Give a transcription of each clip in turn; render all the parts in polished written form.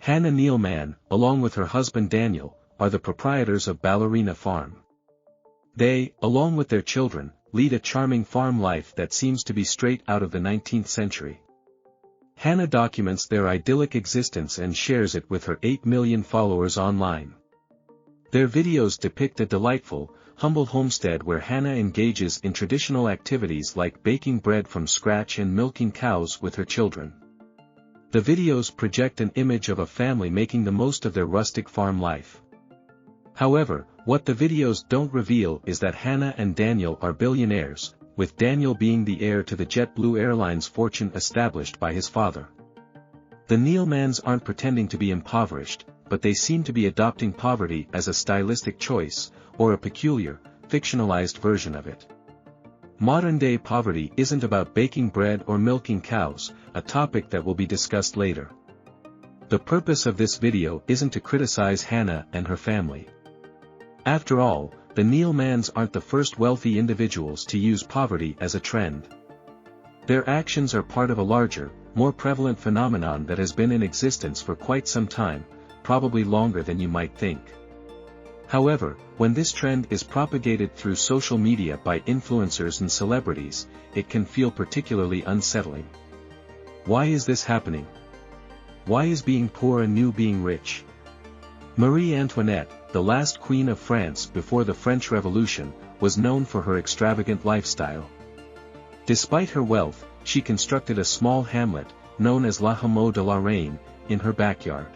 Hannah Neilman, along with her husband Daniel, are the proprietors of Ballerina Farm. They, along with their children, lead a charming farm life that seems to be straight out of the 19th century. Hannah documents their idyllic existence and shares it with her 8 million followers online. Their videos depict a delightful, humble homestead where Hannah engages in traditional activities like baking bread from scratch and milking cows with her children. The videos project an image of a family making the most of their rustic farm life. However, what the videos don't reveal is that Hannah and Daniel are billionaires, with Daniel being the heir to the JetBlue Airlines fortune established by his father. The Neilmans aren't pretending to be impoverished, but they seem to be adopting poverty as a stylistic choice, or a peculiar, fictionalized version of it. Modern-day poverty isn't about baking bread or milking cows, a topic that will be discussed later. The purpose of this video isn't to criticize Hannah and her family. After all, the Neilmans aren't the first wealthy individuals to use poverty as a trend. Their actions are part of a larger, more prevalent phenomenon that has been in existence for quite some time, probably longer than you might think. However, when this trend is propagated through social media by influencers and celebrities, it can feel particularly unsettling. Why is this happening? Why is being poor a new being rich? Marie Antoinette, the last queen of France before the French Revolution, was known for her extravagant lifestyle. Despite her wealth, she constructed a small hamlet, known as La Hameau de la Reine, in her backyard.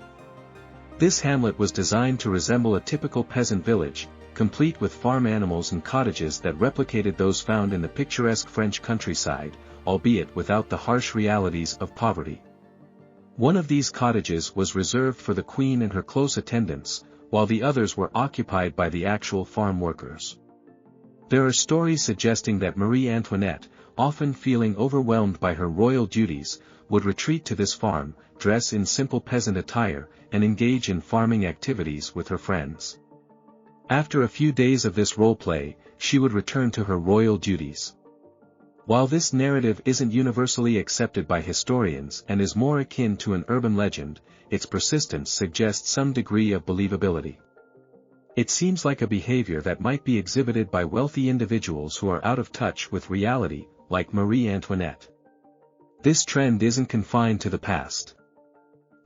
This hamlet was designed to resemble a typical peasant village, complete with farm animals and cottages that replicated those found in the picturesque French countryside, albeit without the harsh realities of poverty. One of these cottages was reserved for the queen and her close attendants, while the others were occupied by the actual farm workers. There are stories suggesting that Marie Antoinette, often feeling overwhelmed by her royal duties, would retreat to this farm, dress in simple peasant attire, and engage in farming activities with her friends. After a few days of this role-play, she would return to her royal duties. While this narrative isn't universally accepted by historians and is more akin to an urban legend, its persistence suggests some degree of believability. It seems like a behavior that might be exhibited by wealthy individuals who are out of touch with reality, like Marie Antoinette. This trend isn't confined to the past.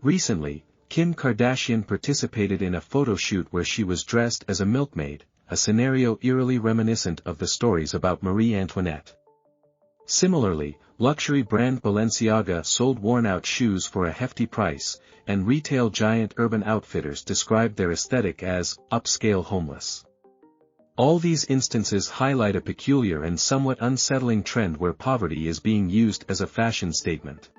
Recently, Kim Kardashian participated in a photo shoot where she was dressed as a milkmaid, a scenario eerily reminiscent of the stories about Marie Antoinette. Similarly, luxury brand Balenciaga sold worn-out shoes for a hefty price, and retail giant Urban Outfitters described their aesthetic as upscale homeless. All these instances highlight a peculiar and somewhat unsettling trend where poverty is being used as a fashion statement.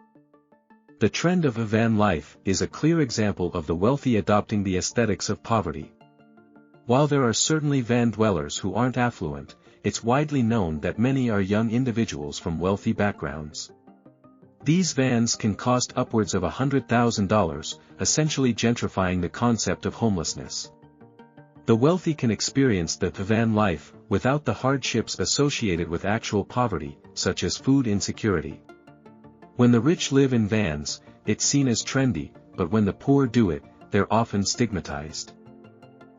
The trend of a van life is a clear example of the wealthy adopting the aesthetics of poverty. While there are certainly van dwellers who aren't affluent, it's widely known that many are young individuals from wealthy backgrounds. These vans can cost upwards of $100,000, essentially gentrifying the concept of homelessness. The wealthy can experience the van life, without the hardships associated with actual poverty, such as food insecurity. When the rich live in vans, it's seen as trendy, but when the poor do it, they're often stigmatized.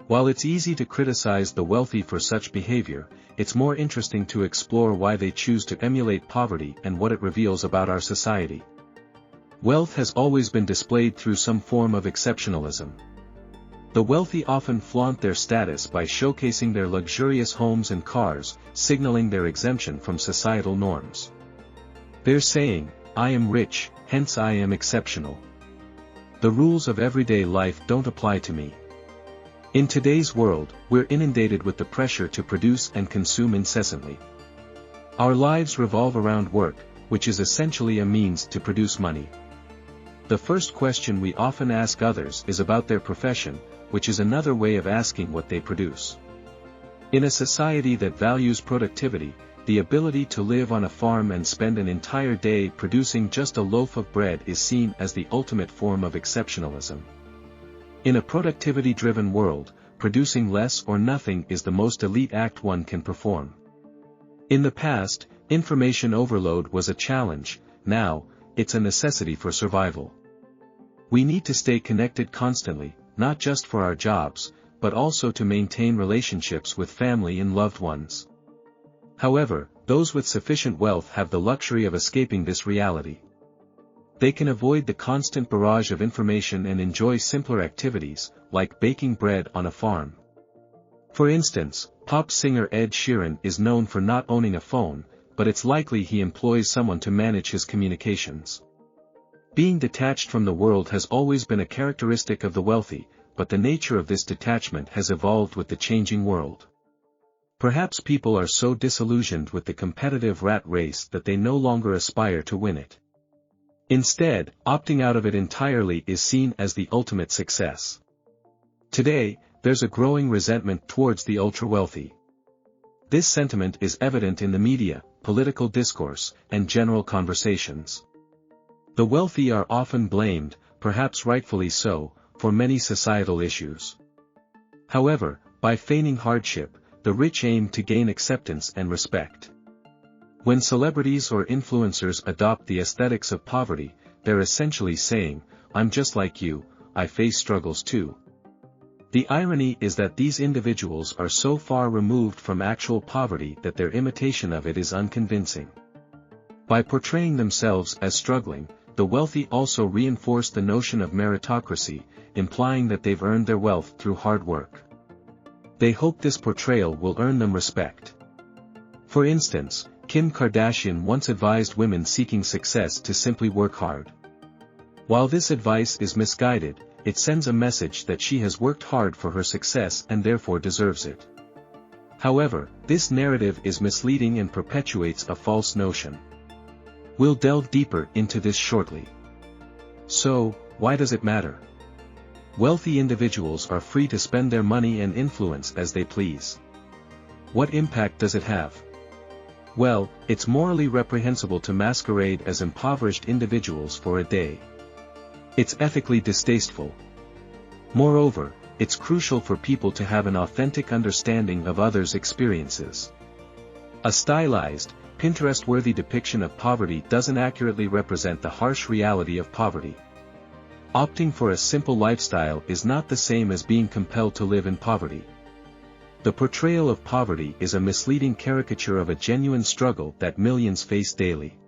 While it's easy to criticize the wealthy for such behavior, it's more interesting to explore why they choose to emulate poverty and what it reveals about our society. Wealth has always been displayed through some form of exceptionalism. The wealthy often flaunt their status by showcasing their luxurious homes and cars, signaling their exemption from societal norms. They're saying, "I am rich, hence I am exceptional. The rules of everyday life don't apply to me." In today's world, we're inundated with the pressure to produce and consume incessantly. Our lives revolve around work, which is essentially a means to produce money. The first question we often ask others is about their profession, which is another way of asking what they produce. In a society that values productivity, the ability to live on a farm and spend an entire day producing just a loaf of bread is seen as the ultimate form of exceptionalism. In a productivity-driven world, producing less or nothing is the most elite act one can perform. In the past, information overload was a challenge, now, it's a necessity for survival. We need to stay connected constantly, not just for our jobs, but also to maintain relationships with family and loved ones. However, those with sufficient wealth have the luxury of escaping this reality. They can avoid the constant barrage of information and enjoy simpler activities, like baking bread on a farm. For instance, pop singer Ed Sheeran is known for not owning a phone, but it's likely he employs someone to manage his communications. Being detached from the world has always been a characteristic of the wealthy, but the nature of this detachment has evolved with the changing world. Perhaps people are so disillusioned with the competitive rat race that they no longer aspire to win it. Instead, opting out of it entirely is seen as the ultimate success. Today, there's a growing resentment towards the ultra-wealthy. This sentiment is evident in the media, political discourse, and general conversations. The wealthy are often blamed, perhaps rightfully so, for many societal issues. However, by feigning hardship, the rich aim to gain acceptance and respect. When celebrities or influencers adopt the aesthetics of poverty, they're essentially saying, "I'm just like you, I face struggles too." The irony is that these individuals are so far removed from actual poverty that their imitation of it is unconvincing. By portraying themselves as struggling, the wealthy also reinforce the notion of meritocracy, implying that they've earned their wealth through hard work. They hope this portrayal will earn them respect. For instance, Kim Kardashian once advised women seeking success to simply work hard. While this advice is misguided, it sends a message that she has worked hard for her success and therefore deserves it. However, this narrative is misleading and perpetuates a false notion. We'll delve deeper into this shortly. So, why does it matter? Wealthy individuals are free to spend their money and influence as they please. What impact does it have? Well, it's morally reprehensible to masquerade as impoverished individuals for a day. It's ethically distasteful. Moreover, it's crucial for people to have an authentic understanding of others' experiences. A stylized, Pinterest-worthy depiction of poverty doesn't accurately represent the harsh reality of poverty. Opting for a simple lifestyle is not the same as being compelled to live in poverty. The portrayal of poverty is a misleading caricature of a genuine struggle that millions face daily.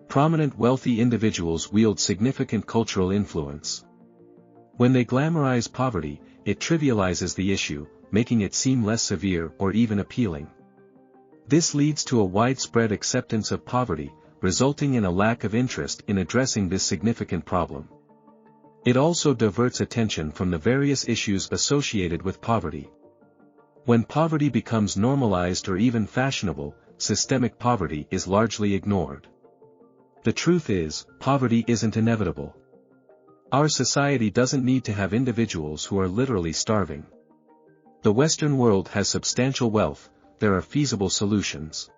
Prominent wealthy individuals wield significant cultural influence. When they glamorize poverty, it trivializes the issue, making it seem less severe or even appealing. This leads to a widespread acceptance of poverty, resulting in a lack of interest in addressing this significant problem. It also diverts attention from the various issues associated with poverty. When poverty becomes normalized or even fashionable, systemic poverty is largely ignored. The truth is, poverty isn't inevitable. Our society doesn't need to have individuals who are literally starving. The Western world has substantial wealth, there are feasible solutions.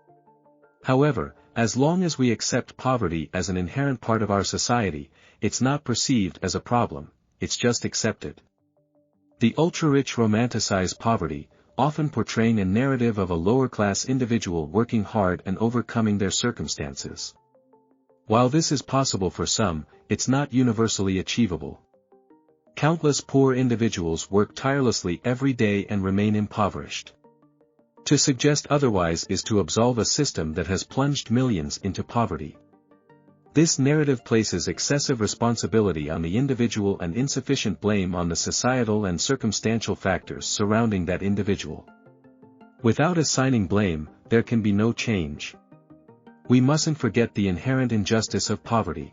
However, as long as we accept poverty as an inherent part of our society, it's not perceived as a problem, it's just accepted. The ultra-rich romanticize poverty, often portraying a narrative of a lower-class individual working hard and overcoming their circumstances. While this is possible for some, it's not universally achievable. Countless poor individuals work tirelessly every day and remain impoverished. To suggest otherwise is to absolve a system that has plunged millions into poverty. This narrative places excessive responsibility on the individual and insufficient blame on the societal and circumstantial factors surrounding that individual. Without assigning blame, there can be no change. We mustn't forget the inherent injustice of poverty.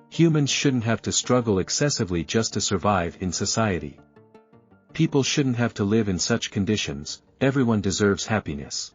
Humans shouldn't have to struggle excessively just to survive in society. People shouldn't have to live in such conditions, everyone deserves happiness.